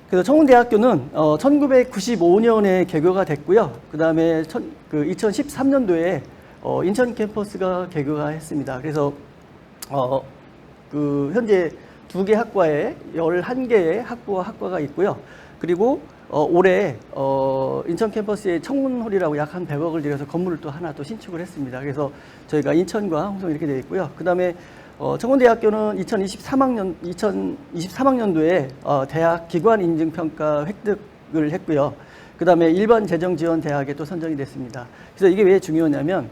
그래서 청운대학교는 1995년에 개교가 됐고요. 그 다음에 2013년도에 인천 캠퍼스가 개교가 했습니다. 그래서 현재 2개 학과에 11개의 학부와 학과가 있고요. 그리고 올해 인천 캠퍼스에 청운홀이라고 약 한 100억을 들여서 건물을 또 하나 또 신축을 했습니다. 그래서 저희가 인천과 홍성 이렇게 되어 있고요. 그 다음에 청운대학교는 2023학년도에 대학 기관 인증평가 획득을 했고요. 그 다음에 일반 재정 지원 대학에 또 선정이 됐습니다. 그래서 이게 왜 중요하냐면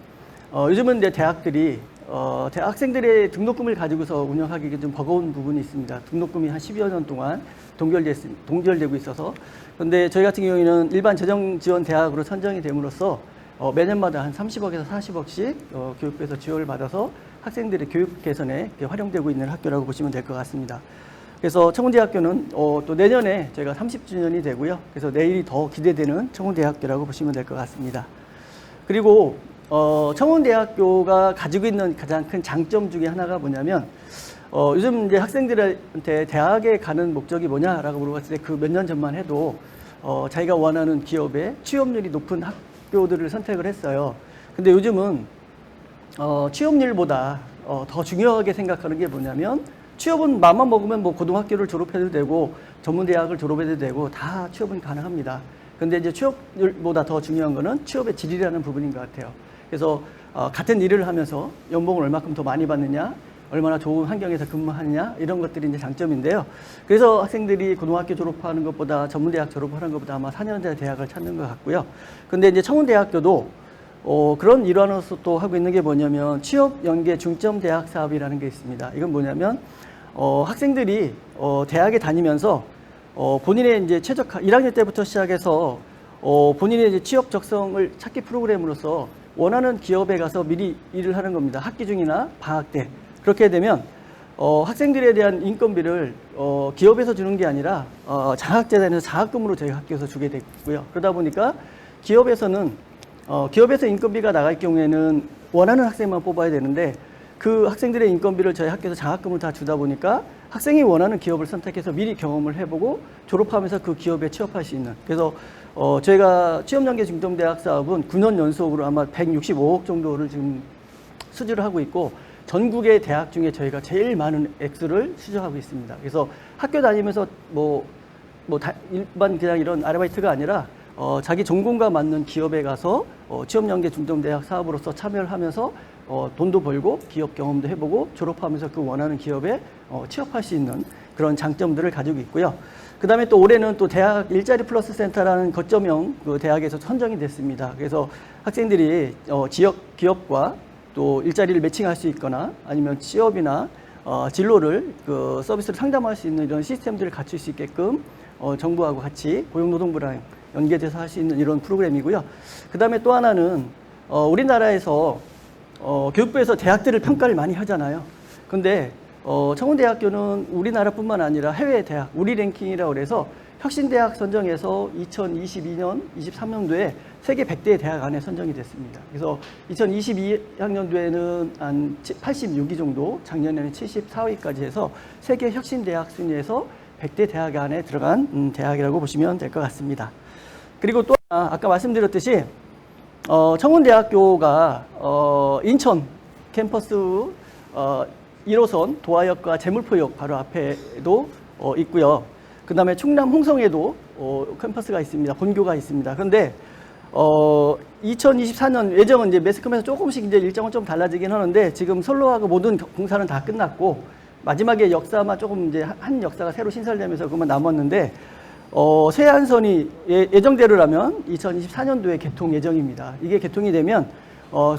요즘은 이제 대학들이 대학생들의 등록금을 가지고서 운영하기가 좀 버거운 부분이 있습니다. 등록금이 한 10여 년 동안 동결되고 있어서. 그런데 저희 같은 경우에는 일반 재정 지원 대학으로 선정이 됨으로써 매년마다 한 30억에서 40억씩 교육부에서 지원을 받아서 학생들의 교육 개선에 활용되고 있는 학교라고 보시면 될 것 같습니다. 그래서 청운대학교는 또 내년에 저희가 30주년이 되고요. 그래서 내일이 더 기대되는 청운대학교라고 보시면 될 것 같습니다. 그리고 청운대학교가 가지고 있는 가장 큰 장점 중에 하나가 뭐냐면 요즘 이제 학생들한테 대학에 가는 목적이 뭐냐라고 물어봤을 때 그 몇 년 전만 해도 자기가 원하는 기업에 취업률이 높은 학교들을 선택을 했어요. 근데 요즘은 취업률보다 더 중요하게 생각하는 게 뭐냐면 취업은 마음만 먹으면 뭐 고등학교를 졸업해도 되고 전문대학을 졸업해도 되고 다 취업은 가능합니다. 근데 이제 취업률보다 더 중요한 거는 취업의 질이라는 부분인 것 같아요. 그래서 같은 일을 하면서 연봉을 얼마큼 더 많이 받느냐, 얼마나 좋은 환경에서 근무하느냐 이런 것들이 이제 장점인데요. 그래서 학생들이 고등학교 졸업하는 것보다 전문대학 졸업하는 것보다 아마 4년제 대학을 찾는 것 같고요. 근데 이제 청운대학교도 그런 일환으로서 또 하고 있는 게 뭐냐면 취업 연계 중점 대학 사업이라는 게 있습니다. 이건 뭐냐면 학생들이 대학에 다니면서 본인의 이제 최적화 1학년 때부터 시작해서 본인의 이제 취업 적성을 찾기 프로그램으로서 원하는 기업에 가서 미리 일을 하는 겁니다. 학기 중이나 방학 때. 그렇게 되면 학생들에 대한 인건비를 기업에서 주는 게 아니라 장학재단에서 장학금으로 저희 학교에서 주게 됐고요. 그러다 보니까 기업에서는 기업에서 인건비가 나갈 경우에는 원하는 학생만 뽑아야 되는데 그 학생들의 인건비를 저희 학교에서 장학금을 다 주다 보니까 학생이 원하는 기업을 선택해서 미리 경험을 해보고 졸업하면서 그 기업에 취업할 수 있는. 그래서 저희가 취업연계 중점대학 사업은 9년 연속으로 아마 165억 정도를 지금 수주를 하고 있고 전국의 대학 중에 저희가 제일 많은 액수를 수주하고 있습니다. 그래서 학교 다니면서 일반 그냥 이런 아르바이트가 아니라 자기 전공과 맞는 기업에 가서 취업연계 중점대학 사업으로서 참여를 하면서 돈도 벌고 기업 경험도 해보고 졸업하면서 그 원하는 기업에 취업할 수 있는 그런 장점들을 가지고 있고요. 그 다음에 또 올해는 또 대학 일자리 플러스 센터라는 거점형 그 대학에서 선정이 됐습니다. 그래서 학생들이 지역 기업과 또 일자리를 매칭할 수 있거나 아니면 취업이나 진로를 그 서비스를 상담할 수 있는 이런 시스템들을 갖출 수 있게끔 정부하고 같이 고용노동부랑 연계돼서 할 수 있는 이런 프로그램이고요. 그 다음에 또 하나는 우리나라에서 교육부에서 대학들을 평가를 많이 하잖아요. 근데 청운대학교는 우리나라뿐만 아니라 해외 대학, 우리 랭킹이라고 해서 혁신대학 선정에서 2022년, 23년도에 세계 100대 대학 안에 선정이 됐습니다. 그래서 2022학년도에는 한 86위 정도, 작년에는 74위까지 해서 세계 혁신대학 순위에서 100대 대학 안에 들어간 대학이라고 보시면 될 것 같습니다. 그리고 또 하나, 아까 말씀드렸듯이 청운대학교가 인천 캠퍼스 1호선 도화역과 제물포역 바로 앞에도 있고요. 그 다음에 충남 홍성에도 캠퍼스가 있습니다. 본교가 있습니다. 그런데 2024년 예정은 이제 매스컴에서 조금씩 이제 일정은 좀 달라지긴 하는데 지금 선로하고 모든 공사는 다 끝났고 마지막에 역사만 조금 이제 한 역사가 새로 신설되면서 그것만 남았는데 세안선이 예정대로라면 2024년도에 개통 예정입니다. 이게 개통이 되면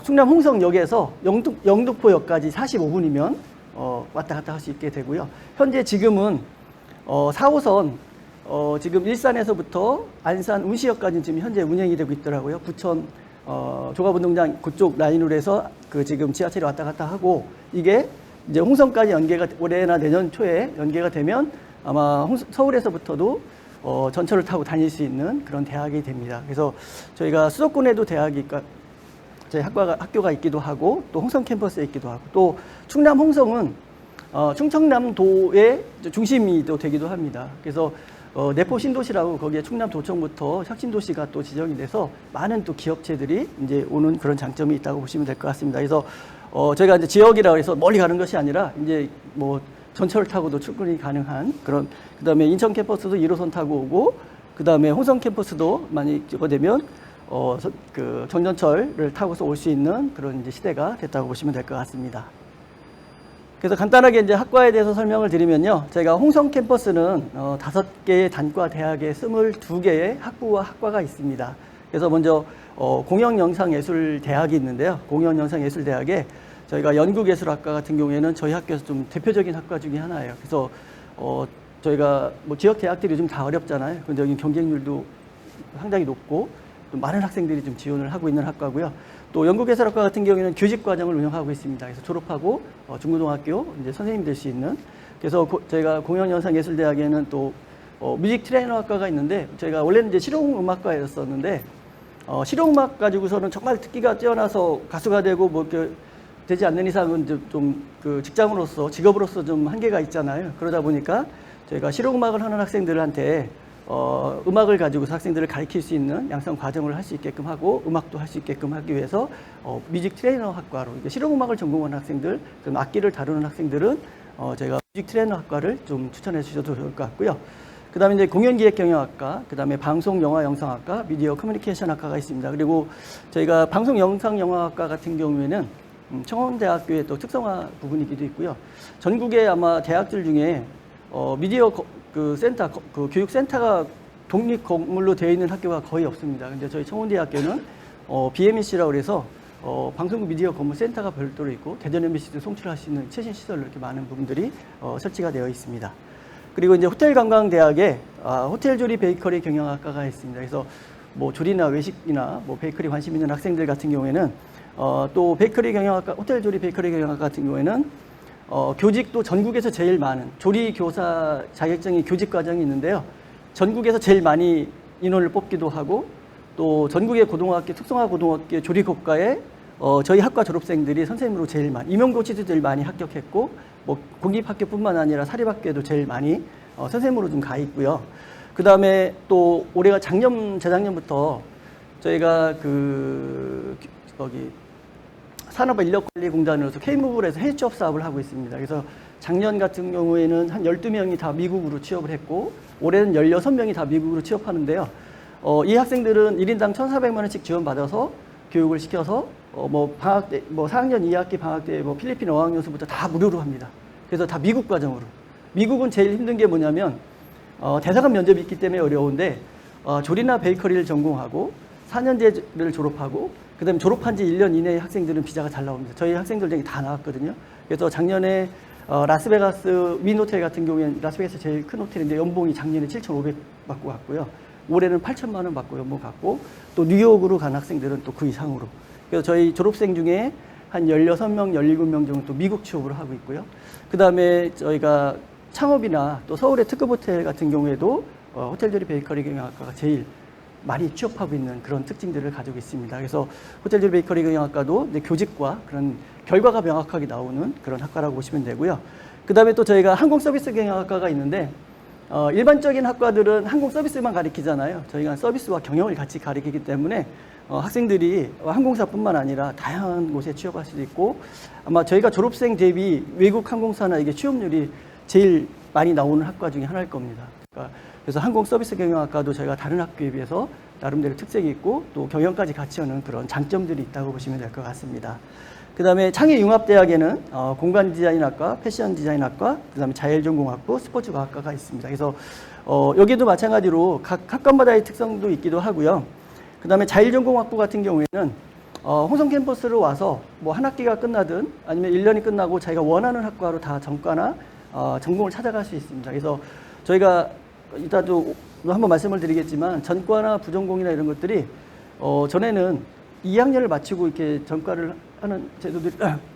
충남 홍성역에서 영등포역까지 45분이면 왔다 갔다 할 수 있게 되고요. 현재 지금은 4호선 지금 일산에서부터 안산 운시역까지 지금 현재 운행이 되고 있더라고요. 부천 조갑운동장 그쪽 라인으로 해서 그 지금 지하철이 왔다 갔다 하고 이게 이제 홍성까지 연계가 올해나 내년 초에 연계가 되면 아마 서울에서부터도 전철을 타고 다닐 수 있는 그런 대학이 됩니다. 그래서 저희가 수도권에도 저희 학교가 있기도 하고 또 홍성 캠퍼스에 있기도 하고 또 충남 홍성은 충청남도의 중심이 또 되기도 합니다. 그래서 내포 신도시라고 거기에 충남도청부터 혁신도시가 또 지정이 돼서 많은 또 기업체들이 이제 오는 그런 장점이 있다고 보시면 될 것 같습니다. 그래서 저희가 이제 지역이라고 해서 멀리 가는 것이 아니라 이제 뭐 전철 타고도 출근이 가능한 그런, 그다음에 인천 캠퍼스도 1호선 타고 오고, 그다음에 홍성 캠퍼스도 많이 되면 그 전전철을 타고서 올 수 있는 그런 이제 시대가 됐다고 보시면 될 것 같습니다. 그래서 간단하게 이제 학과에 대해서 설명을 드리면요. 저희가 홍성 캠퍼스는 5개의 단과 대학에 22개의 학부와 학과가 있습니다. 그래서 먼저 공영영상예술대학이 있는데요. 공영영상예술대학에 저희가 연극예술학과 같은 경우에는 저희 학교에서 좀 대표적인 학과 중에 하나예요. 그래서 저희가 뭐 지역 대학들이 좀 다 어렵잖아요. 근데 여기 경쟁률도 상당히 높고 또 많은 학생들이 좀 지원을 하고 있는 학과고요. 또 연극예술학과 같은 경우에는 교직 과정을 운영하고 있습니다. 그래서 졸업하고 중고등학교 이제 선생님 될 수 있는. 그래서 저희가 공연영상예술대학에는 또 뮤직 트레이너학과가 있는데, 저희가 원래는 이제 실용음악과였었는데 실용음악 가지고서는 정말 특기가 뛰어나서 가수가 되고 뭐 이렇게 되지 않는 이상은 좀 그 직장으로서 직업으로서 좀 한계가 있잖아요. 그러다 보니까 저희가 실용음악을 하는 학생들한테 음악을 가지고서 학생들을 가르칠 수 있는 양성 과정을 할 수 있게끔 하고 음악도 할 수 있게끔 하기 위해서 뮤직 트레이너 학과로, 실용음악을 전공하는 학생들, 악기를 다루는 학생들은 저희가 뮤직 트레이너 학과를 좀 추천해 주셔도 좋을 것 같고요. 그 다음에 이제 공연기획경영학과, 그 다음에 방송영화영상학과, 미디어 커뮤니케이션 학과가 있습니다. 그리고 저희가 방송영상영화학과 같은 경우에는 청원대학교의 또 특성화 부분이기도 있고요. 전국에 아마 대학들 중에 미디어 그 센터, 그 교육센터가 독립 건물로 되어 있는 학교가 거의 없습니다. 근데 저희 청운대학교는 BMEC라고 해서 방송국 미디어 건물 센터가 별도로 있고, 대전 MBC도 송출할 수 있는 최신 시설로 이렇게 많은 부분들이 설치가 되어 있습니다. 그리고 이제 호텔관광대학에 호텔 조리 베이커리 경영학과가 있습니다. 그래서 뭐 조리나 외식이나 뭐 베이커리 관심 있는 학생들 같은 경우에는 또 베이커리 경영학과, 호텔 조리 베이커리 경영학과 같은 경우에는 교직도 전국에서 제일 많은 조리 교사 자격증이 교직 과정이 있는데요. 전국에서 제일 많이 인원을 뽑기도 하고, 또 전국의 고등학교, 특성화 고등학교 조리국과에 저희 학과 졸업생들이 선생님으로 제일 많이, 임용고시도 제일 많이 합격했고, 뭐 공립학교뿐만 아니라 사립학교에도 제일 많이 선생님으로 좀 가 있고요. 그 다음에 또 올해가 재작년부터 저희가 거기 산업인력관리공단으로서 K무브에서 해외 취업 사업을 하고 있습니다. 그래서 작년 같은 경우에는 한 12명이 다 미국으로 취업을 했고, 올해는 16명이 다 미국으로 취업하는데요. 이 학생들은 1인당 1,400만 원씩 지원받아서 교육을 시켜서 뭐 방학 때, 뭐 4학년 2학기 방학 때 뭐 필리핀 어학연수부터 다 무료로 합니다. 그래서 다 미국 과정으로. 미국은 제일 힘든 게 뭐냐면 대사관 면접이 있기 때문에 어려운데, 조리나 베이커리를 전공하고 4년제를 졸업하고, 그 다음에 졸업한 지 1년 이내의 학생들은 비자가 잘 나옵니다. 저희 학생들 중에 다 나왔거든요. 그래서 작년에 라스베가스 윈호텔 같은 경우에는 라스베가스 제일 큰 호텔인데 연봉이 작년에 7,500 받고 갔고요. 올해는 8천만 원 받고 연봉 받고, 또 뉴욕으로 간 학생들은 또 그 이상으로. 그래서 저희 졸업생 중에 한 16명, 17명 정도 또 미국 취업을 하고 있고요. 그 다음에 저희가 창업이나 또 서울의 특급 호텔 같은 경우에도 호텔조리 베이커리 경영학과가 제일 많이 취업하고 있는 그런 특징들을 가지고 있습니다. 그래서 호텔조리 베이커리 경영학과도 이제 교직과 그런 결과가 명확하게 나오는 그런 학과라고 보시면 되고요. 그 다음에 또 저희가 항공서비스 경영학과가 있는데, 일반적인 학과들은 항공 서비스만 가르치잖아요. 저희가 서비스와 경영을 같이 가르치기 때문에 학생들이 항공사뿐만 아니라 다양한 곳에 취업할 수도 있고, 아마 저희가 졸업생 대비 외국 항공사나 이게 취업률이 제일 많이 나오는 학과 중에 하나일 겁니다. 그래서 항공 서비스 경영학과도 저희가 다른 학교에 비해서 나름대로 특색이 있고, 또 경영까지 같이 하는 그런 장점들이 있다고 보시면 될 것 같습니다. 그 다음에 창의융합대학에는 공간디자인학과, 패션디자인학과, 그 다음에 자율전공학부, 스포츠과학과가 있습니다. 그래서 여기도 마찬가지로 각 학과마다의 특성도 있기도 하고요. 그 다음에 자율전공학부 같은 경우에는 홍성 캠퍼스로 와서 뭐 한 학기가 끝나든 아니면 1년이 끝나고 자기가 원하는 학과로 다 전과나 전공을 찾아갈 수 있습니다. 그래서 저희가 이따도 한번 말씀을 드리겠지만, 전과나 부전공이나 이런 것들이 전에는 2학년을 마치고 이렇게 전과를 하는 제도들이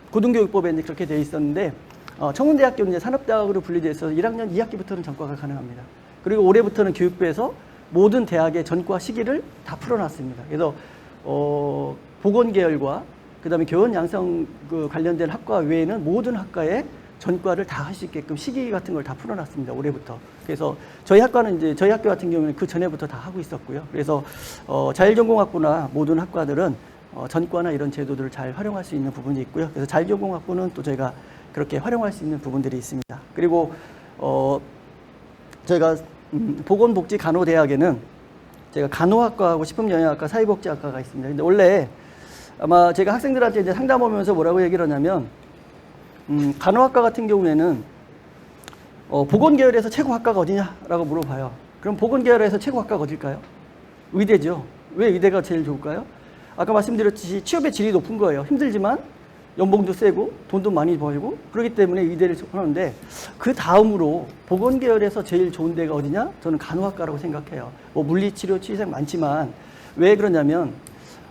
고등교육법에 이제 그렇게 되어 있었는데, 청운대학교는 이제 산업대학으로 분리되어 있어서 1학년 2학기부터는 전과가 가능합니다. 그리고 올해부터는 교육부에서 모든 대학의 전과 시기를 다 풀어놨습니다. 그래서 보건계열과 그 다음에 교원 양성 관련된 학과 외에는 모든 학과에 전과를 다 할 수 있게끔 시기 같은 걸 다 풀어놨습니다. 올해부터. 그래서 저희 학과는 이제 저희 학교 같은 경우는 그 전에부터 다 하고 있었고요. 그래서 자율전공학부나 모든 학과들은 전과나 이런 제도들을 잘 활용할 수 있는 부분이 있고요. 그래서 자율전공학부는 또 저희가 그렇게 활용할 수 있는 부분들이 있습니다. 그리고 저희가 보건복지간호대학에는 제가 간호학과하고 식품영양학과, 사회복지학과가 있습니다. 근데 원래 아마 제가 학생들한테 이제 상담하면서 뭐라고 얘기를 하냐면, 간호학과 같은 경우에는 보건계열에서 최고 학과가 어디냐라고 물어봐요. 그럼 보건계열에서 최고 학과가 어딜까요? 의대죠. 왜 의대가 제일 좋을까요? 아까 말씀드렸듯이 취업의 질이 높은 거예요. 힘들지만 연봉도 세고 돈도 많이 벌고 그렇기 때문에 의대를 하는데, 그 다음으로 보건계열에서 제일 좋은 데가 어디냐? 저는 간호학과라고 생각해요. 뭐 물리치료, 치의생 많지만 왜 그러냐면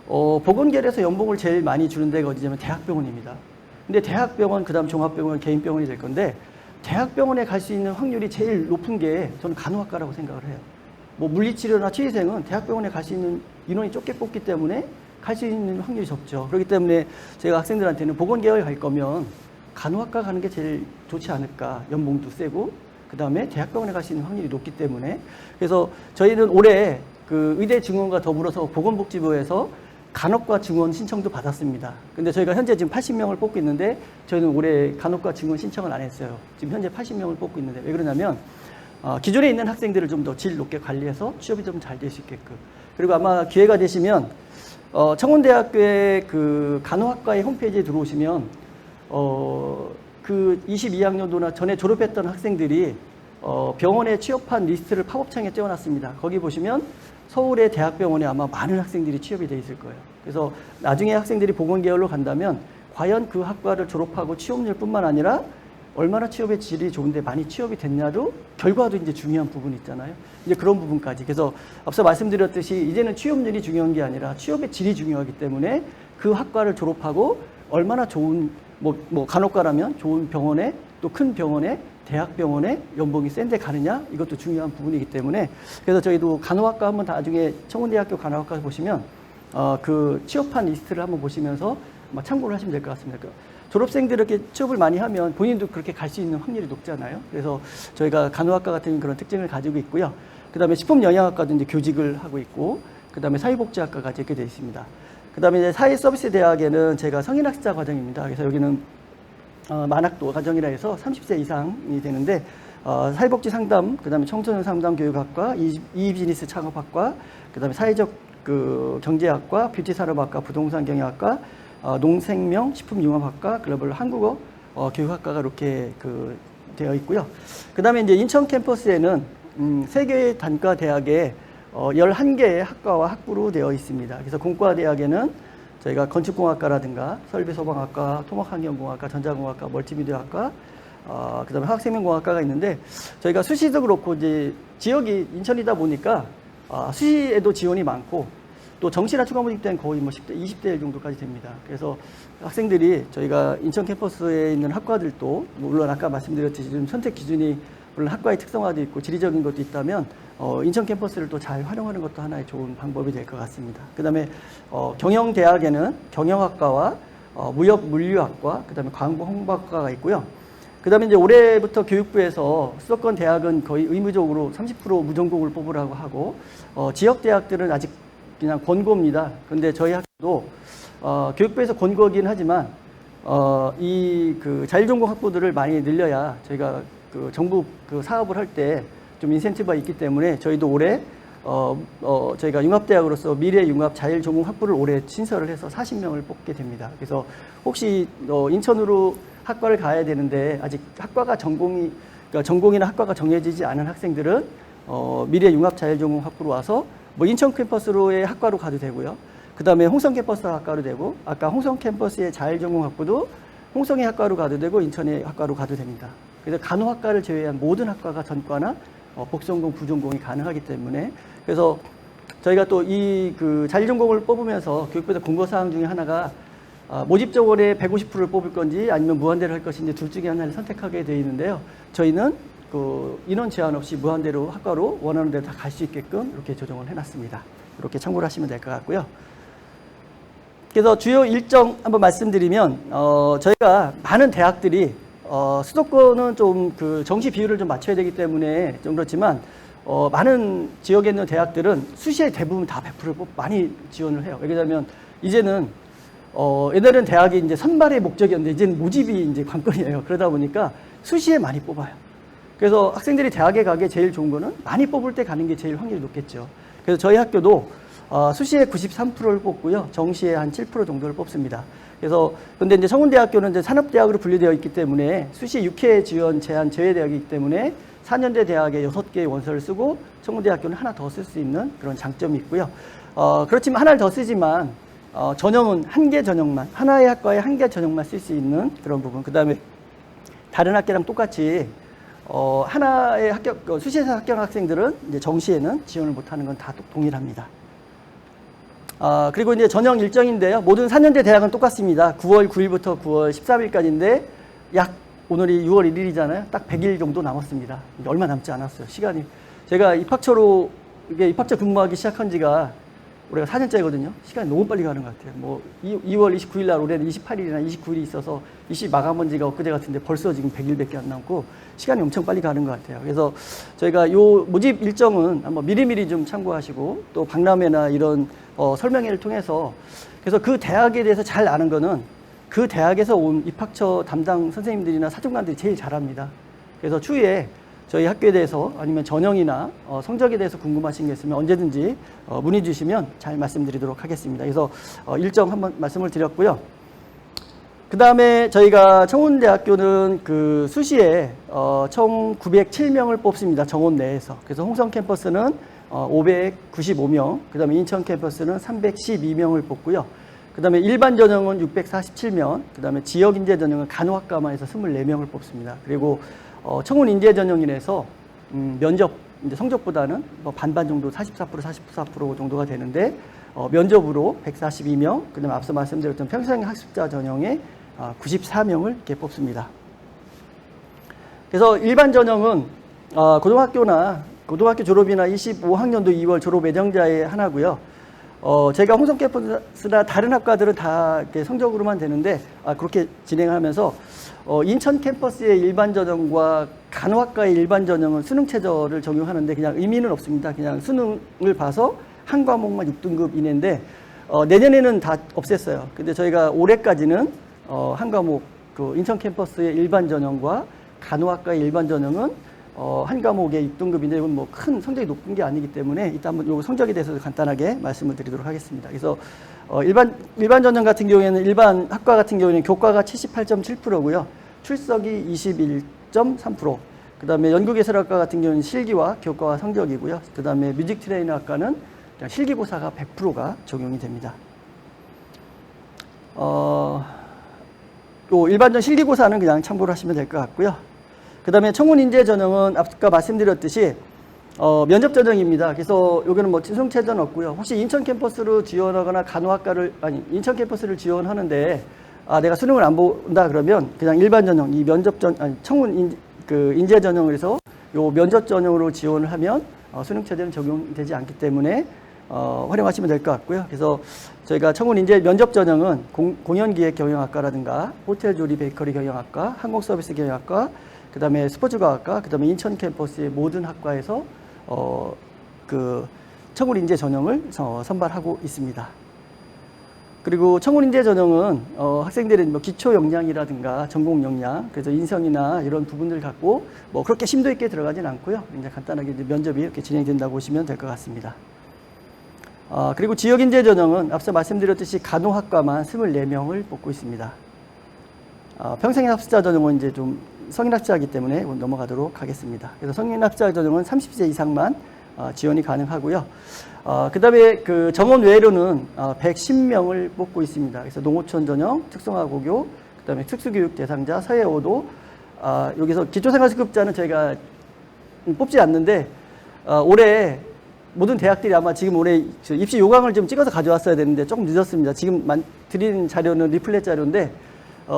보건계열에서 연봉을 제일 많이 주는 데가 어디냐면 대학병원입니다. 근데 대학병원, 그 다음 종합병원, 개인병원이 될 건데, 대학병원에 갈 수 있는 확률이 제일 높은 게 저는 간호학과라고 생각을 해요. 뭐 물리치료나 치의생은 대학병원에 갈 수 있는 인원이 적게 뽑기 때문에 갈 수 있는 확률이 적죠. 그렇기 때문에 제가 학생들한테는 보건계열 갈 거면 간호학과 가는 게 제일 좋지 않을까. 연봉도 세고 그 다음에 대학병원에 갈 수 있는 확률이 높기 때문에. 그래서 저희는 올해 그 의대 증원과 더불어서 보건복지부에서 간호과 증원 신청도 받았습니다. 근데 저희가 현재 지금 80명을 뽑고 있는데, 저희는 올해 간호과 증원 신청을 안 했어요. 지금 현재 80명을 뽑고 있는데, 왜 그러냐면 기존에 있는 학생들을 좀 더 질 높게 관리해서 취업이 좀 잘 될 수 있게끔. 그리고 아마 기회가 되시면 청운대학교의 그 간호학과의 홈페이지에 들어오시면 그 22학년도나 전에 졸업했던 학생들이 병원에 취업한 리스트를 팝업창에 떼어놨습니다. 거기 보시면 서울의 대학병원에 아마 많은 학생들이 취업이 돼 있을 거예요. 그래서 나중에 학생들이 보건계열로 간다면 과연 그 학과를 졸업하고 취업률뿐만 아니라 얼마나 취업의 질이 좋은데 많이 취업이 됐냐도 결과도 이제 중요한 부분이 있잖아요. 이제 그런 부분까지. 그래서 앞서 말씀드렸듯이 이제는 취업률이 중요한 게 아니라 취업의 질이 중요하기 때문에 그 학과를 졸업하고 얼마나 좋은 뭐 간호과라면 좋은 병원에, 또 큰 병원에, 대학병원에 연봉이 센 데 가느냐, 이것도 중요한 부분이기 때문에. 그래서 저희도 간호학과 한번 나중에 청운대학교 간호학과 보시면 그 취업한 리스트를 한번 보시면서 참고를 하시면 될 것 같습니다. 졸업생들이 이렇게 취업을 많이 하면 본인도 그렇게 갈 수 있는 확률이 높잖아요. 그래서 저희가 간호학과 같은 그런 특징을 가지고 있고요. 그 다음에 식품영양학과도 이제 교직을 하고 있고, 그 다음에 사회복지학과가 이렇게 되어 있습니다. 그 다음에 이제 사회서비스대학에는 제가 성인학습자 과정입니다. 그래서 여기는 만학도 과정이라 해서 30세 이상이 되는데, 사회복지 상담, 그 다음에 청소년 상담 교육학과, 이비즈니스 창업학과, 그 다음에 사회적 그 경제학과, 뷰티 산업학과, 부동산 경영학과, 농생명, 식품융합학과, 글로벌 한국어 교육학과가 이렇게 되어 있고요. 그 다음에 이제 인천 캠퍼스에는 3개의 단과 대학에 11개의 학과와 학부로 되어 있습니다. 그래서 공과대학에는 저희가 건축공학과라든가 설비소방학과, 토목환경공학과, 전자공학과, 멀티미디어학과, 그 다음에 화학생명공학과가 있는데, 저희가 수시도 그렇고 이제 지역이 인천이다 보니까 수시에도 지원이 많고, 또 정시나 추가 모집 때는 거의 뭐 10대, 20대 1 정도까지 됩니다. 그래서 학생들이 저희가 인천 캠퍼스에 있는 학과들도, 물론 아까 말씀드렸듯이 좀 선택 기준이 물론 학과의 특성화도 있고 지리적인 것도 있다면 인천 캠퍼스를 또 잘 활용하는 것도 하나의 좋은 방법이 될 것 같습니다. 그 다음에 경영대학에는 경영학과와 무역물류학과, 그 다음에 광고홍보학과가 있고요. 그 다음에 이제 올해부터 교육부에서 수도권 대학은 거의 의무적으로 30% 무전공을 뽑으라고 하고, 지역대학들은 아직 그냥 권고입니다. 그런데 저희 학교도 교육부에서 권고긴 하지만 이 그 자율전공 학부들을 많이 늘려야 저희가 그 정부 그 사업을 할 때 좀 인센티브가 있기 때문에, 저희도 올해 저희가 융합대학으로서 미래융합 자율전공 학부를 올해 신설을 해서 40명을 뽑게 됩니다. 그래서 혹시 인천으로 학과를 가야 되는데 아직 학과가 그러니까 전공이나 학과가 정해지지 않은 학생들은 미래융합 자율전공 학부로 와서 뭐 인천 캠퍼스로의 학과로 가도 되고요. 그 다음에 홍성 캠퍼스 학과로 되고, 아까 홍성 캠퍼스의 자율전공 학부도 홍성의 학과로 가도 되고 인천의 학과로 가도 됩니다. 그래서 간호학과를 제외한 모든 학과가 전과나 복전공, 부전공이 가능하기 때문에, 그래서 저희가 또 이 그 자율전공을 뽑으면서 교육부에서 공고사항 중에 하나가 모집적원에 150%를 뽑을 건지 아니면 무한대로 할 것인지 둘 중에 하나를 선택하게 되어 있는데요. 저희는 그 인원 제한 없이 무한대로 학과로 원하는 대로 다 갈 수 있게끔 이렇게 조정을 해놨습니다. 이렇게 참고를 하시면 될 것 같고요. 그래서 주요 일정 한번 말씀드리면, 저희가 많은 대학들이 수도권은 좀 그 정시 비율을 좀 맞춰야 되기 때문에 좀 그렇지만 많은 지역에 있는 대학들은 수시에 대부분 다 100%를 많이 지원을 해요. 왜냐하면 이제는 옛날에는 대학이 이제 선발의 목적이었는데 이제는 모집이 이제 관건이에요. 그러다 보니까 수시에 많이 뽑아요. 그래서 학생들이 대학에 가기에 제일 좋은 거는 많이 뽑을 때 가는 게 제일 확률이 높겠죠. 그래서 저희 학교도 수시에 93%를 뽑고요. 정시에 한 7% 정도를 뽑습니다. 그래서 근데 이제 청운대학교는 이제 산업대학으로 분류되어 있기 때문에 수시 6회 지원 제한 제외대학이기 때문에 4년제 대학에 6개의 원서를 쓰고 청운대학교는 하나 더 쓸 수 있는 그런 장점이 있고요. 그렇지만 하나를 더 쓰지만 전형은 한 개 전형만, 하나의 학과에 한 개 전형만 쓸 수 있는 그런 부분. 그 다음에 다른 학교랑 똑같이 하나의 수시에서 합격한 학생들은 이제 정시에는 지원을 못하는 건 다 동일합니다. 그리고 이제 전형 일정인데요. 모든 4년제 대학은 똑같습니다. 9월 9일부터 9월 13일까지인데 오늘이 6월 1일이잖아요. 딱 100일 정도 남았습니다. 얼마 남지 않았어요. 시간이. 제가 입학처 근무하기 시작한 지가 올해가 4년째거든요. 시간이 너무 빨리 가는 것 같아요. 뭐 2월 29일 날 올해는 28일이나 29일이 있어서 20 마감한 지가 엊그제 같은데 벌써 지금 100일밖에 안 남고 시간이 엄청 빨리 가는 것 같아요. 그래서 저희가 요 모집 일정은 한번 미리미리 좀 참고하시고 또 박람회나 이런 설명회를 통해서 그래서 그 대학에 대해서 잘 아는 거는 그 대학에서 온 입학처 담당 선생님들이나 사정관들이 제일 잘합니다. 그래서 추후에 저희 학교에 대해서 아니면 전형이나 성적에 대해서 궁금하신 게 있으면 언제든지 문의 주시면 잘 말씀드리도록 하겠습니다. 그래서 일정 한번 말씀을 드렸고요. 그 다음에 저희가 청운대학교는 그 수시에 총 907명을 뽑습니다. 정원 내에서. 그래서 홍성 캠퍼스는 595명, 그 다음에 인천 캠퍼스는 312명을 뽑고요. 그 다음에 일반 전형은 647명, 그 다음에 지역 인재 전형은 간호학과만 해서 24명을 뽑습니다. 그리고 청운 인재 전형이라서 면접 이제 성적보다는 뭐 반반 정도 44% 정도가 되는데 면접으로 142명, 그다음에 앞서 말씀드렸던 평생 학습자 전형에 94명을 이렇게 뽑습니다. 그래서 일반 전형은 고등학교 졸업이나 25학년도 2월 졸업 예정자의 하나고요. 제가 홍성 캠퍼스나 다른 학과들은 다 이렇게 성적으로만 되는데 그렇게 진행하면서 인천 캠퍼스의 일반 전형과 간호학과의 일반 전형은 수능 최저를 적용하는데 그냥 의미는 없습니다. 그냥 수능을 봐서 한 과목만 6등급 이내인데 내년에는 다 없앴어요. 근데 저희가 올해까지는 한 과목 그 인천 캠퍼스의 일반 전형과 간호학과의 일반 전형은 한 과목에 6등급인데 이건 뭐 큰 성적이 높은 게 아니기 때문에 이따 한번 요 성적에 대해서 간단하게 말씀을 드리도록 하겠습니다. 그래서 일반 전형 같은 경우에는 일반 학과 같은 경우에는 교과가 78.7%고요. 출석이 21.3%. 그다음에 연구개설학과 같은 경우는 실기와 교과와 성적이고요. 그다음에 뮤직 트레이너 학과는 그냥 실기고사가 100%가 적용이 됩니다. 요 일반전 실기고사는 그냥 참고를 하시면 될 것 같고요. 그 다음에 청운인재 전형은 아까 말씀드렸듯이 면접 전형입니다. 그래서 여기는 뭐 수능 최저는 없고요. 혹시 인천 캠퍼스로 지원하거나 인천 캠퍼스를 지원하는데 내가 수능을 안 본다 그러면 그냥 일반 전형, 이 청운 인재 전형을 해서 요 면접 전형으로 지원을 하면 수능 최저는 적용되지 않기 때문에 활용하시면 될 것 같고요. 그래서 저희가 청운 인재 면접 전형은 공연기획 경영학과라든가 호텔 조리 베이커리 경영학과, 항공서비스 경영학과, 그 다음에 스포츠과학과, 그 다음에 인천 캠퍼스의 모든 학과에서 청운 인재 전형을 선발하고 있습니다. 그리고 청운 인재 전형은 학생들은 뭐 기초 역량이라든가 전공 역량, 그래서 인성이나 이런 부분들 갖고 뭐 그렇게 심도 있게 들어가진 않고요. 이제 간단하게 이제 면접이 이렇게 진행된다고 보시면 될 것 같습니다. 그리고 지역 인재 전형은 앞서 말씀드렸듯이 간호학과만 24명을 뽑고 있습니다. 평생 학습자 전형은 이제 좀 성인 학자이기 때문에 넘어가도록 하겠습니다. 그래서 성인 학자 전형은 30세 이상만 지원이 가능하고요. 그 다음에 그 정원 외로는 110명을 뽑고 있습니다. 그래서 농어촌 전형, 특성화고교, 그 다음에 특수교육 대상자, 사회오도, 여기서 기초생활수급자는 저희가 뽑지 않는데, 올해 모든 대학들이 아마 지금 올해 입시 요강을 좀 찍어서 가져왔어야 되는데 조금 늦었습니다. 지금 드린 자료는 리플렛 자료인데,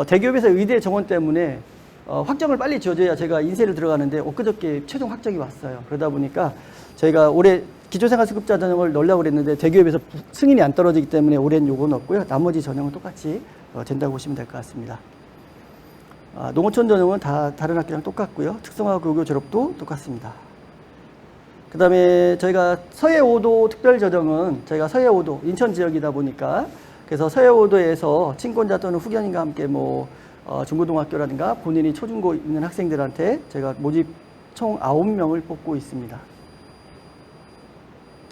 대기업에서 의대 정원 때문에 확정을 빨리 지어줘야 제가 인쇄를 들어가는데 엊그저께 최종 확정이 왔어요. 그러다 보니까 저희가 올해 기초생활수급자 전형을 넣으려고 그랬는데 대기업에서 승인이 안 떨어지기 때문에 올해는 요건 없고요. 나머지 전형은 똑같이 된다고 보시면 될 것 같습니다. 농어촌 전형은 다 다른 학교랑 똑같고요. 특성화 고교 졸업도 똑같습니다. 그 다음에 저희가 서해 5도 특별전형은 저희가 서해 5도 인천 지역이다 보니까 그래서 서해 5도에서 친권자 또는 후견인과 함께 중고등학교라든가 본인이 초중고 있는 학생들한테 제가 모집 총 9명을 뽑고 있습니다.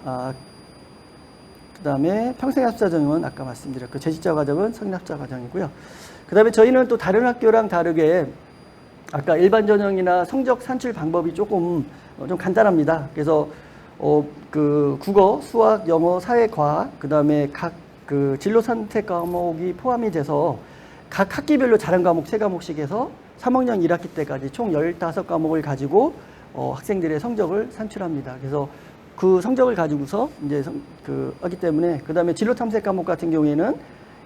그 다음에 평생학습자 전형은 아까 말씀드렸고 재직자 과정은 성인학자 과정이고요. 그 다음에 저희는 또 다른 학교랑 다르게 아까 일반 전형이나 성적 산출 방법이 조금 좀 간단합니다. 그래서 그 국어, 수학, 영어, 사회, 과학, 그 다음에 각 그 진로 선택 과목이 포함이 돼서 각 학기별로 다른 과목 3과목씩 해서 3학년 1학기 때까지 총 15과목을 가지고 학생들의 성적을 산출합니다. 그래서 그 성적을 가지고서 이제 하기 때문에 그 다음에 진로 탐색 과목 같은 경우에는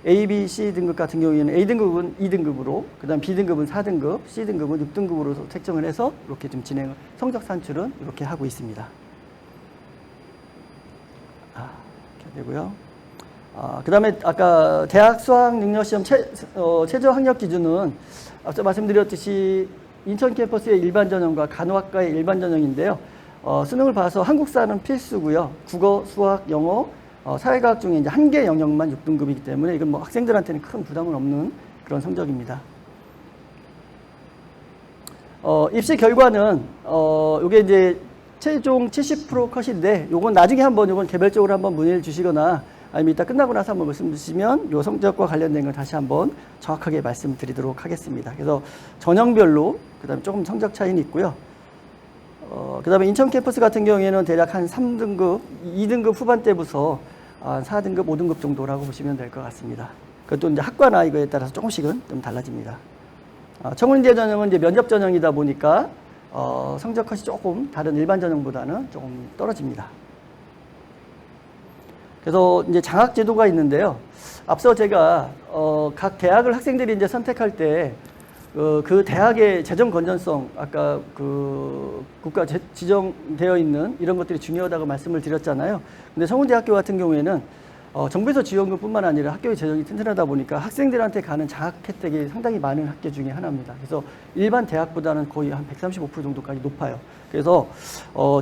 A, B, C 등급 같은 경우에는 A등급은 2등급으로, 그 다음 B등급은 4등급, C등급은 6등급으로 책정을 해서 이렇게 좀 성적 산출은 이렇게 하고 있습니다. 이렇게 되고요. 그 다음에 아까 대학 수학 능력 시험 최저 학력 기준은 앞서 말씀드렸듯이 인천 캠퍼스의 일반 전형과 간호학과의 일반 전형인데요. 수능을 봐서 한국사는 필수고요. 국어, 수학, 영어, 사회과학 중에 이제 한 개 영역만 6등급이기 때문에 이건 학생들한테는 큰 부담은 없는 그런 성적입니다. 입시 결과는 요게 이제 최종 70% 컷인데 요건 나중에 요건 개별적으로 한번 문의를 주시거나 아니면 이따 끝나고 나서 한번 말씀 주시면 요 성적과 관련된 걸 다시 한번 정확하게 말씀드리도록 하겠습니다. 그래서 전형별로 그다음에 조금 성적 차이는 있고요. 그 다음에 인천 캠퍼스 같은 경우에는 대략 한 3등급, 2등급 후반대부터 4등급, 5등급 정도라고 보시면 될 것 같습니다. 그것도 이제 학과나 이거에 따라서 조금씩은 좀 달라집니다. 청운인대 전형은 이제 면접 전형이다 보니까 성적 컷이 조금 다른 일반 전형보다는 조금 떨어집니다. 그래서 이제 장학 제도가 있는데요. 앞서 제가 각 대학을 학생들이 이제 선택할 때 그 대학의 재정 건전성, 아까 그 국가 지정되어 있는 이런 것들이 중요하다고 말씀을 드렸잖아요. 근데 성운대학교 같은 경우에는 정부에서 지원금뿐만 아니라 학교의 재정이 튼튼하다 보니까 학생들한테 가는 장학 혜택이 상당히 많은 학교 중에 하나입니다. 그래서 일반 대학보다는 거의 한 135% 정도까지 높아요. 그래서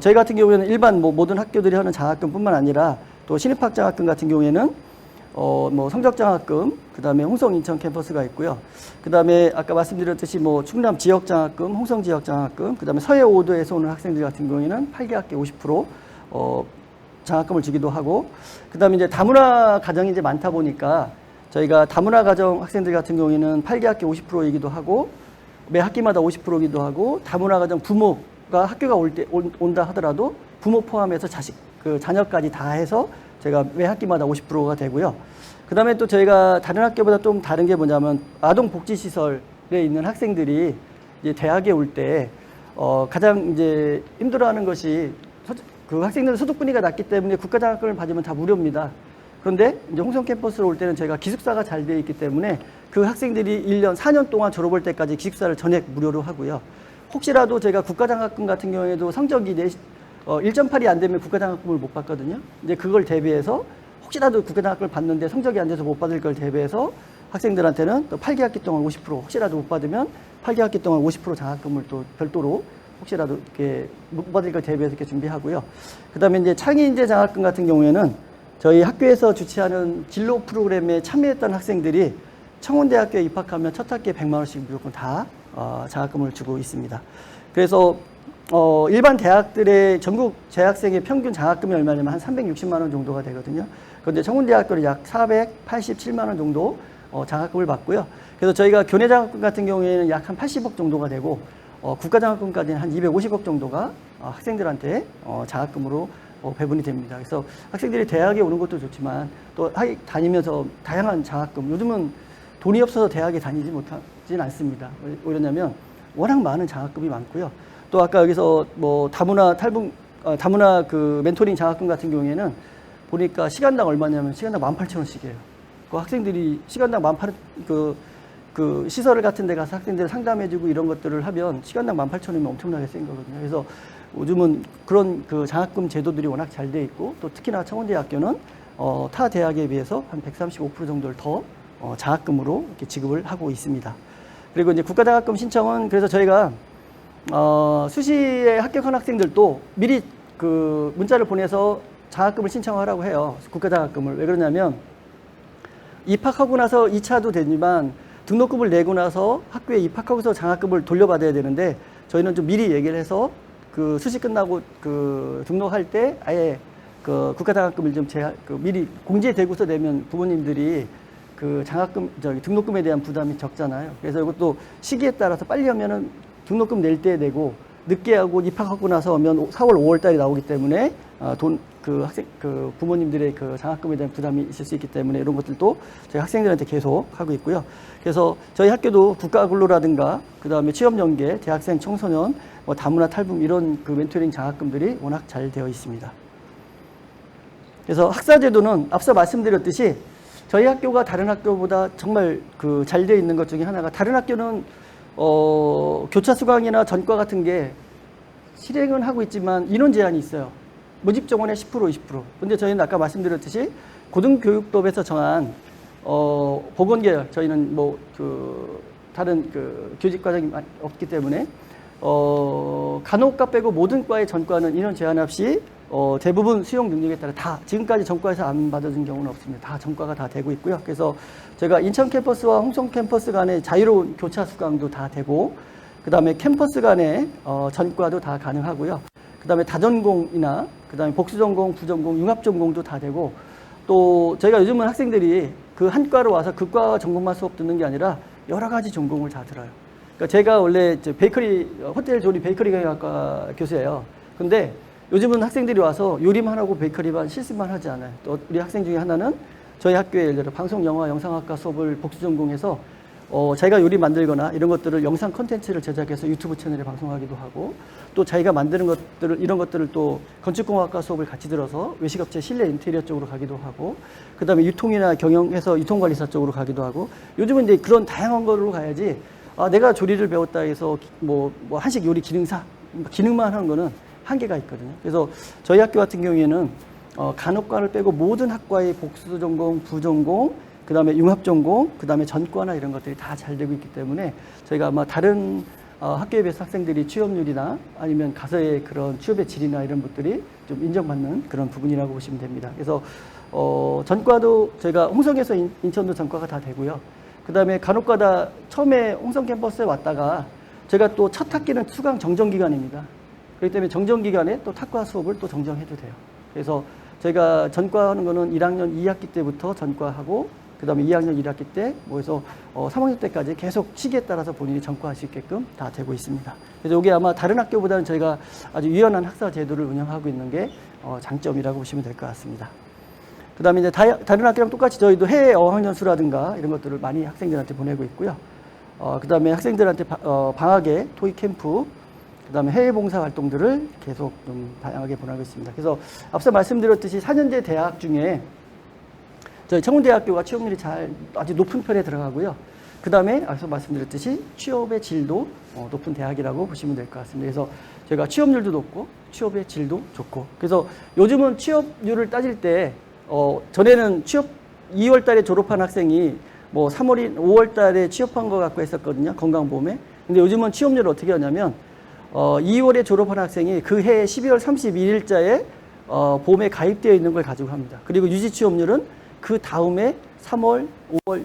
저희 같은 경우에는 일반 모든 학교들이 하는 장학금뿐만 아니라 또 신입학 장학금 같은 경우에는 성적 장학금, 그 다음에 홍성 인천 캠퍼스가 있고요. 그 다음에 아까 말씀드렸듯이 충남 지역 장학금, 홍성 지역 장학금, 그 다음에 서해 5도에서 오는 학생들 같은 경우에는 8개학기 50% 장학금을 주기도 하고, 그 다음에 이제 다문화 가정이 이제 많다 보니까 저희가 다문화 가정 학생들 같은 경우에는 8개학기 50%이기도 하고, 매 학기마다 50%이기도 하고, 다문화 가정 부모가 학교가 온다 하더라도 부모 포함해서 자녀까지 다 해서 제가 매 학기마다 50%가 되고요. 그 다음에 또 저희가 다른 학교보다 좀 다른 게 뭐냐면 아동복지시설에 있는 학생들이 이제 대학에 올 때 가장 이제 힘들어하는 것이 그 학생들은 소득분위기가 낮기 때문에 국가장학금을 받으면 다 무료입니다. 그런데 이제 홍성 캠퍼스로 올 때는 저희가 기숙사가 잘 되어 있기 때문에 그 학생들이 1년, 4년 동안 졸업할 때까지 기숙사를 전액 무료로 하고요. 혹시라도 제가 국가장학금 같은 경우에도 성적이 1.8이 안 되면 국가장학금을 못 받거든요. 이제 그걸 대비해서 혹시라도 국가장학금을 받는데 성적이 안 돼서 못 받을 걸 대비해서 학생들한테는 또 8개학기 동안 50% 혹시라도 못 받으면 8개학기 동안 50% 장학금을 또 별도로 혹시라도 이렇게 못 받을 걸 대비해서 이렇게 준비하고요. 그 다음에 이제 창의인재 장학금 같은 경우에는 저희 학교에서 주최하는 진로 프로그램에 참여했던 학생들이 청운대학교에 입학하면 첫 학기에 100만 원씩 무조건 다 장학금을 주고 있습니다. 그래서 일반 대학들의 전국 재학생의 평균 장학금이 얼마냐면 한 360만 원 정도가 되거든요. 그런데 청운대학교는 약 487만 원 정도 장학금을 받고요. 그래서 저희가 교내 장학금 같은 경우에는 약 한 80억 정도가 되고 국가 장학금까지는 한 250억 정도가 학생들한테 장학금으로 배분이 됩니다. 그래서 학생들이 대학에 오는 것도 좋지만 또 다니면서 다양한 장학금, 요즘은 돈이 없어서 대학에 다니지 못하진 않습니다. 왜 그러냐면 워낙 많은 장학금이 많고요. 또 아까 여기서 다문화 그 멘토링 장학금 같은 경우에는 보니까 시간당 얼마냐면 시간당 18,000원씩이에요. 그 학생들이 시간당 18,000원, 그 시설 같은 데 가서 학생들 상담해주고 이런 것들을 하면 시간당 18,000원이면 엄청나게 센 거거든요. 그래서 요즘은 그런 그 장학금 제도들이 워낙 잘 돼 있고 또 특히나 청운대학교는 타 대학에 비해서 한 135% 정도를 더 장학금으로 이렇게 지급을 하고 있습니다. 그리고 이제 국가장학금 신청은 그래서 저희가 수시에 합격한 학생들도 미리 그 문자를 보내서 장학금을 신청하라고 해요. 국가장학금을. 왜 그러냐면 입학하고 나서 2차도 되지만 등록금을 내고 나서 학교에 입학하고서 장학금을 돌려받아야 되는데 저희는 좀 미리 얘기를 해서 그 수시 끝나고 그 등록할 때 아예 그 국가장학금을 좀 미리 공제되고서 내면 부모님들이 그 장학금, 등록금에 대한 부담이 적잖아요. 그래서 이것도 시기에 따라서 빨리 하면은 등록금 낼 때 내고 늦게 하고 입학하고 나서 하면 4월, 5월 달에 나오기 때문에 부모님들의 그 장학금에 대한 부담이 있을 수 있기 때문에 이런 것들도 저희 학생들한테 계속 하고 있고요. 그래서 저희 학교도 국가근로라든가 그 다음에 취업연계, 대학생, 청소년, 뭐 다문화 탈북 이런 그 멘토링 장학금들이 워낙 잘 되어 있습니다. 그래서 학사제도는 앞서 말씀드렸듯이 저희 학교가 다른 학교보다 정말 그 잘 되어 있는 것 중에 하나가 다른 학교는 교차 수강이나 전과 같은 게 실행은 하고 있지만 인원 제한이 있어요. 모집 정원의 10%, 20%. 근데 저희는 아까 말씀드렸듯이 고등교육법에서 정한 보건계열 저희는 뭐 다른 교직 과정이 없기 때문에 간호과 빼고 모든 과의 전과는 인원 제한 없이 대부분 수용 능력에 따라 다 지금까지 전과에서 안 받아준 경우는 없습니다. 다 전과가 다 되고 있고요. 그래서 제가 인천 캠퍼스와 홍성 캠퍼스 간의 자유로운 교차 수강도 다 되고 그 다음에 캠퍼스 간의 전과도 다 가능하고요. 그 다음에 다전공이나 그 다음에 복수전공, 부전공, 융합전공도 다 되고 또 저희가 요즘은 학생들이 그 한 과로 와서 그 과 전공만 수업 듣는 게 아니라 여러 가지 전공을 다 들어요. 그러니까 제가 원래 호텔 조리 베이커리 경영학과 교수예요. 근데 요즘은 학생들이 와서 요리만 하고 베이커리만 실습만 하지 않아요. 또 우리 학생 중에 하나는 저희 학교에 예를 들어 방송, 영화, 영상학과 수업을 복수 전공해서 자기가 요리 만들거나 이런 것들을 영상 콘텐츠를 제작해서 유튜브 채널에 방송하기도 하고 또 자기가 만드는 것들을 이런 것들을 또 건축공학과 수업을 같이 들어서 외식업체 실내 인테리어 쪽으로 가기도 하고 그 다음에 유통이나 경영해서 유통관리사 쪽으로 가기도 하고 요즘은 이제 그런 다양한 거로 가야지 내가 조리를 배웠다 해서 뭐 한식 요리 기능사 기능만 하는 거는 한계가 있거든요. 그래서 저희 학교 같은 경우에는 간호과를 빼고 모든 학과의 복수 전공, 부전공, 그 다음에 융합전공, 그 다음에 전과나 이런 것들이 다 잘 되고 있기 때문에 저희가 아마 다른 학교에 비해서 학생들이 취업률이나 아니면 가서의 그런 취업의 질이나 이런 것들이 좀 인정받는 그런 부분이라고 보시면 됩니다. 그래서 전과도 저희가 홍성에서 인천도 전과가 다 되고요. 그 다음에 간호과다 처음에 홍성 캠퍼스에 왔다가 제가 또 첫 학기는 수강 정정기간입니다. 그렇기 때문에 정정기간에 또 탁과 수업을 또 정정해도 돼요. 그래서 제가 전과하는 거는 1학년 2학기 때부터 전과하고 그 다음에 2학년 1학기 때 해서 3학년 때까지 계속 시기에 따라서 본인이 전과할 수 있게끔 다 되고 있습니다. 그래서 이게 아마 다른 학교보다는 저희가 아주 유연한 학사 제도를 운영하고 있는 게 장점이라고 보시면 될 것 같습니다. 그 다음에 이제 다른 학교랑 똑같이 저희도 해외 어학연수라든가 이런 것들을 많이 학생들한테 보내고 있고요. 그 다음에 학생들한테 방학에 토익 캠프, 그 다음에 해외 봉사 활동들을 계속 좀 다양하게 보내고 있습니다. 그래서 앞서 말씀드렸듯이 4년제 대학 중에 저희 청운대학교가 취업률이 아주 높은 편에 들어가고요. 그 다음에 앞서 말씀드렸듯이 취업의 질도 높은 대학이라고 보시면 될 것 같습니다. 그래서 저희가 취업률도 높고 취업의 질도 좋고 그래서 요즘은 취업률을 따질 때 전에는 취업 2월 달에 졸업한 학생이 뭐 5월 달에 취업한 거 갖고 했었거든요. 건강보험에. 근데 요즘은 취업률을 어떻게 하냐면 2월에 졸업한 학생이 그 해 12월 31일자에 보험에 가입되어 있는 걸 가지고 합니다. 그리고 유지 취업률은 그 다음에 3월, 5월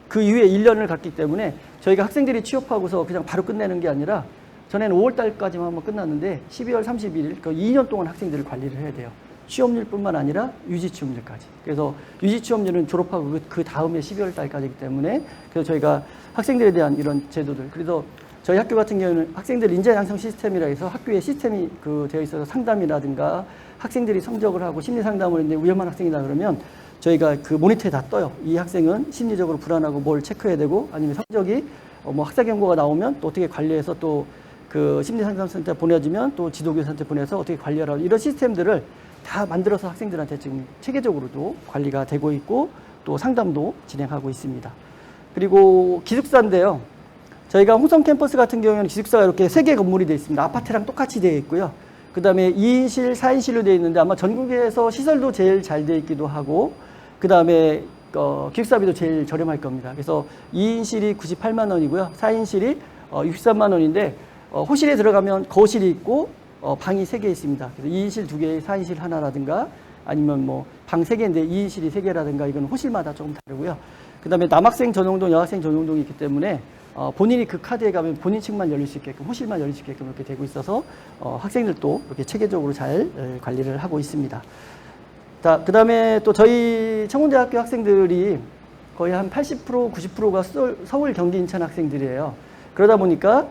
그 이후에 1년을 갔기 때문에 저희가 학생들이 취업하고서 그냥 바로 끝내는 게 아니라 전에는 5월 달까지만 한번 끝났는데 12월 31일 그 2년 동안 학생들을 관리를 해야 돼요. 취업률뿐만 아니라 유지 취업률까지. 그래서 유지 취업률은 졸업하고 그 다음에 12월 달까지이기 때문에 그래서 저희가 학생들에 대한 이런 제도들 그래서 저희 학교 같은 경우는 학생들 인재 양성 시스템이라 해서 학교에 시스템이 되어 있어서 상담이라든가 학생들이 성적을 하고 심리 상담을 했는데 위험한 학생이다 그러면 저희가 그 모니터에 다 떠요. 이 학생은 심리적으로 불안하고 뭘 체크해야 되고 아니면 성적이 뭐 학사 경고가 나오면 또 어떻게 관리해서 또 그 심리 상담센터 보내주면 또 지도교사한테 보내서 어떻게 관리하라 이런 시스템들을 다 만들어서 학생들한테 지금 체계적으로도 관리가 되고 있고 또 상담도 진행하고 있습니다. 그리고 기숙사인데요. 저희가 홍성 캠퍼스 같은 경우에는 기숙사가 이렇게 3개 건물이 되어 있습니다. 아파트랑 똑같이 되어 있고요. 그 다음에 2인실, 4인실로 되어 있는데 아마 전국에서 시설도 제일 잘 되어 있기도 하고 그 다음에 기숙사비도 제일 저렴할 겁니다. 그래서 2인실이 98만 원이고요. 4인실이 63만 원인데 호실에 들어가면 거실이 있고 방이 3개 있습니다. 그래서 2인실 2개, 4인실 하나라든가 아니면 뭐 방 3개인데 2인실이 3개라든가 이건 호실마다 조금 다르고요. 그 다음에 남학생 전용동, 여학생 전용동이 있기 때문에 본인이 그 카드에 가면 본인 층만 열릴 수 있게끔, 호실만 열릴 수 있게끔 이렇게 되고 있어서 학생들도 이렇게 체계적으로 잘 관리를 하고 있습니다. 자, 그 다음에 또 저희 청운대학교 학생들이 거의 한 80%, 90%가 서울, 경기, 인천 학생들이에요. 그러다 보니까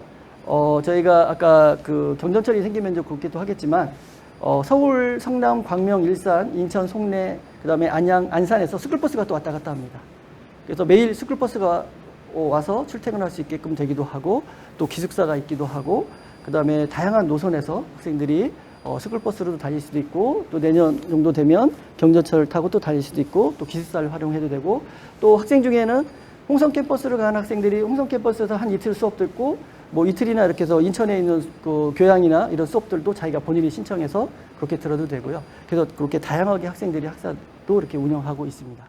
저희가 아까 그 경전철이 생기면 좀 그렇게도 하겠지만 서울, 성남, 광명, 일산, 인천, 송내, 그 다음에 안양, 안산에서 스쿨버스가 또 왔다 갔다 합니다. 그래서 매일 스쿨버스가 와서 출퇴근할 수 있게끔 되기도 하고 또 기숙사가 있기도 하고 그 다음에 다양한 노선에서 학생들이 스쿨버스로도 다닐 수도 있고 또 내년 정도 되면 경전철 타고 또 다닐 수도 있고 또 기숙사를 활용해도 되고 또 학생 중에는 홍성 캠퍼스를 가는 학생들이 홍성 캠퍼스에서 한 이틀 수업 듣고 뭐 이틀이나 이렇게 해서 인천에 있는 그 교양이나 이런 수업들도 자기가 본인이 신청해서 그렇게 들어도 되고요. 그래서 그렇게 다양하게 학생들이 학사도 이렇게 운영하고 있습니다.